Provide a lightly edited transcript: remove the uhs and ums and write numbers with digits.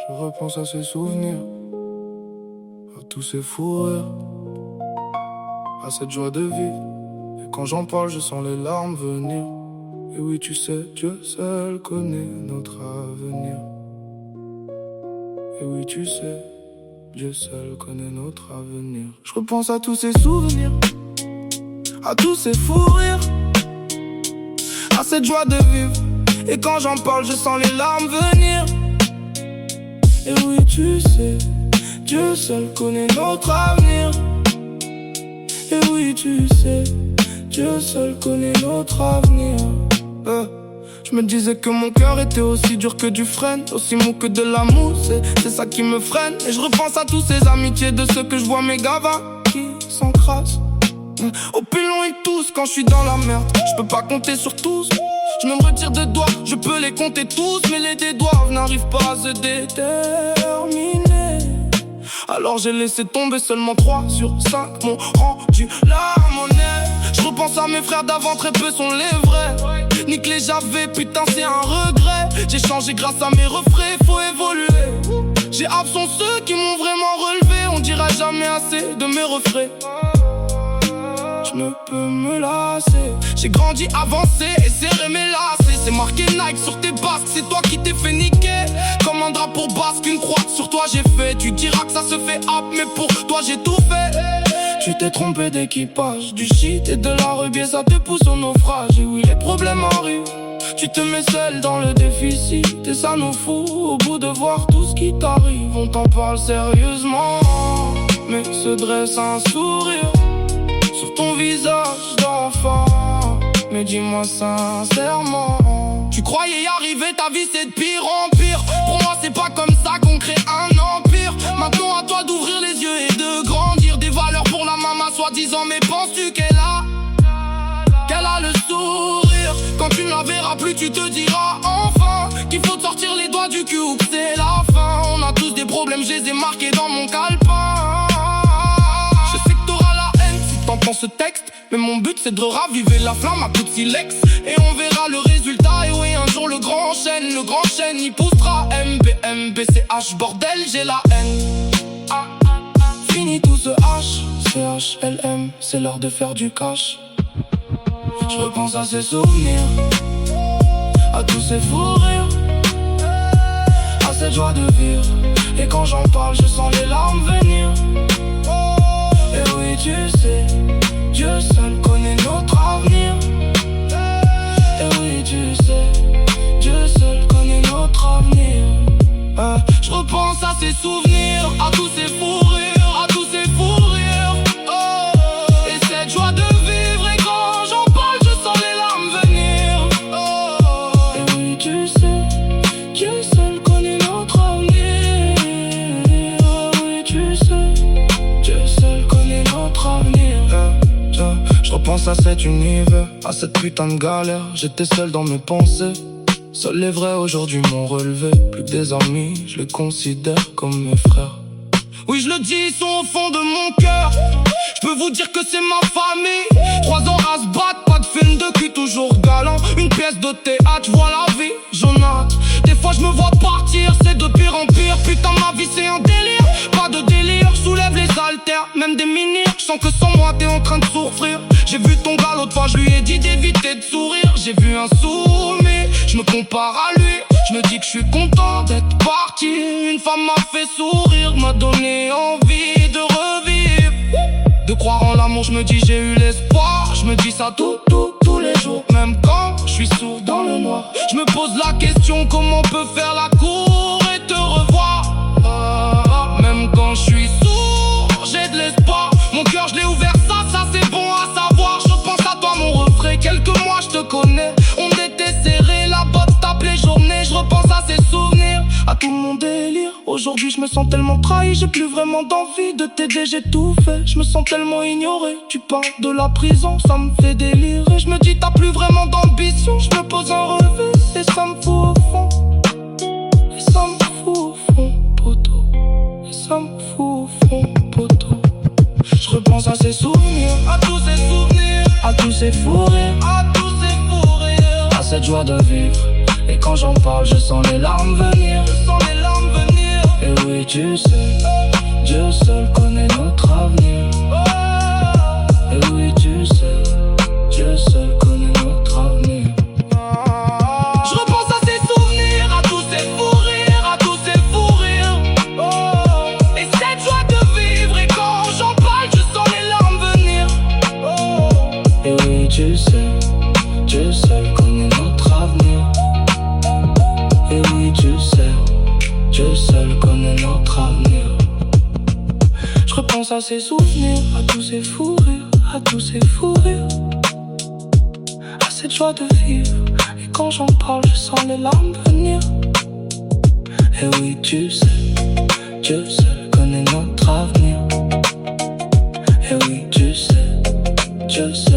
Je repense à ces souvenirs, à tous ces fous rires, à cette joie de vivre. Et quand j'en parle, je sens les larmes venir. Et oui, tu sais, Dieu seul connaît notre avenir. Et oui, tu sais, Dieu seul connaît notre avenir. Je repense à tous ces souvenirs, à tous ces fous rires, à cette joie de vivre. Et quand j'en parle, je sens les larmes venir. Et oui, tu sais, Dieu seul connaît notre avenir. Et oui, tu sais, Dieu seul connaît notre avenir. Je me disais que mon cœur était aussi dur que du frêne, aussi mou que de la mousse, c'est ça qui me freine. Et je repense à tous ces amitiés de ceux que je vois mes gavins qui s'encrassent. Au pilon ils tous quand je suis dans la merde. Je peux pas compter sur tous. Je me retire de doigts, je peux les compter tous, mais les dédoives n'arrivent pas à se déterminer. Alors j'ai laissé tomber seulement 3 sur 5 m'ont rendu la monnaie. Je repense à mes frères d'avant, très peu sont les vrais. Nique les j'avais, putain c'est un regret. J'ai changé grâce à mes refrains, faut évoluer. J'ai absent ceux qui m'ont vraiment relevé. On dira jamais assez de mes refrains. Je ne peux me lasser. J'ai grandi, avancé et serré mes lacets. C'est marqué Nike sur tes basques, c'est toi qui t'es fait niquer. Comme un drapeau basque, une croix sur toi j'ai fait. Tu diras que ça se fait hop, mais pour toi j'ai tout fait. Tu t'es trompé d'équipage, du shit et de la rubie, ça te pousse au naufrage. Et oui, les problèmes arrivent, tu te mets seul dans le déficit. Et ça nous fout au bout de voir tout ce qui t'arrive. On t'en parle sérieusement, mais se dresse un sourire sur ton visage d'enfant. Mais dis-moi sincèrement, tu croyais y arriver, ta vie c'est de pire en pire. Pour moi c'est pas comme ça qu'on crée un empire. Maintenant à toi d'ouvrir les yeux et de grandir. Des valeurs pour la maman soi-disant, mais penses-tu qu'elle a le sourire? Quand tu ne la verras plus tu te diras enfin qu'il faut te sortir les doigts du cul ou que c'est la fin. On a tous des problèmes, je les ai marqués dans mon calepin. Je sais que t'auras la haine si t'entends ce texte, mais mon but c'est de raviver la flamme à coup de silex. Et on verra le résultat, et oui un jour le grand chêne il poussera. MBMBCH bordel j'ai la haine. Fini tout ce H, CHLM, c'est l'heure de faire du cash. Je repense à ces souvenirs, à tous ces fous rires, à cette joie de vivre. Et quand j'en parle je sens les larmes venir. Et oui tu sais, Dieu seul connaît notre avenir. Et oui tu sais, Dieu seul connaît notre avenir. Je repense à ces souvenirs, à tous ces fous rires, à tous ces fous rires. Et cette joie de vivre, et quand j'en parle je sens les larmes venir. Et oui tu sais, Dieu seul connaît notre avenir. Oui tu sais, Dieu seul connaît notre avenir. Je repense à cet univers, à cette putain de galère. J'étais seul dans mes pensées. Seuls les vrais aujourd'hui m'ont relevé. Plus que des amis, je les considère comme mes frères. Oui je le dis, ils sont au fond de mon cœur. Je peux vous dire que c'est ma famille. 3 ans à se battre, pas de film de cul, toujours galant. Une pièce de théâtre, je vois la vie, Jonathan. Des fois je me vois partir, c'est de pire en pire. Putain ma vie c'est un délire, pas de délire. Je soulève les haltères, même des minières. Je sens que sans moi t'es en train de souffrir. J'ai vu ton gars l'autre fois, je lui ai dit d'éviter de sourire. J'ai vu un soumis, je me compare à lui. Je me dis que je suis content d'être parti. Une femme m'a fait sourire, m'a donné envie de revivre, de croire en l'amour. Je me dis j'ai eu l'espoir. Je me dis ça tous les jours, même quand je suis sourd dans le noir. Je me pose la question, comment on peut faire la cour et te revoir. Même quand je suis sourd, j'ai de l'espoir. Mon cœur je l'ai ouvert, ça c'est bon à savoir. Je pense à toi mon refrain, quelques mois je te connais. On était serrés, la botte tape les journées. Je repense à ces souvenirs, à tout mon délire. Aujourd'hui je me sens tellement trahi, j'ai plus vraiment d'envie de t'aider, j'ai tout fait. Je me sens tellement ignoré, tu parles de la prison, ça me fait délirer. Je me dis t'as plus vraiment d'ambition, je me pose un revêt et ça me fout au fond. Et ça me fout au fond, poteau. Et ça me fout au fond, poteau. Je repense à ces souvenirs, à tous ces souvenirs, à tous ces fous rires, à tous ces fous rires, à cette joie de vivre. Et quand j'en parle je sens les larmes venir, je sens les larmes venir. Et oui, tu sais, Dieu seul connaît notre avenir. Et oui, tu sais, Dieu seul connaît notre avenir. Je repense à ces souvenirs, à tous ces fous rires, à tous ces fous rires. Et cette joie de vivre, et quand j'en parle, je sens les larmes venir. Et oui, tu sais, Dieu seul connaît notre avenir. Et oui, tu sais, Dieu seul connaît notre avenir. Je repense à ces souvenirs, à tous ces fous rires, à tous ces fous rires, à cette joie de vivre. Et quand j'en parle, je sens les larmes venir. Et oui, tu sais, Dieu seul connaît notre avenir. Et oui, tu sais, Dieu seul.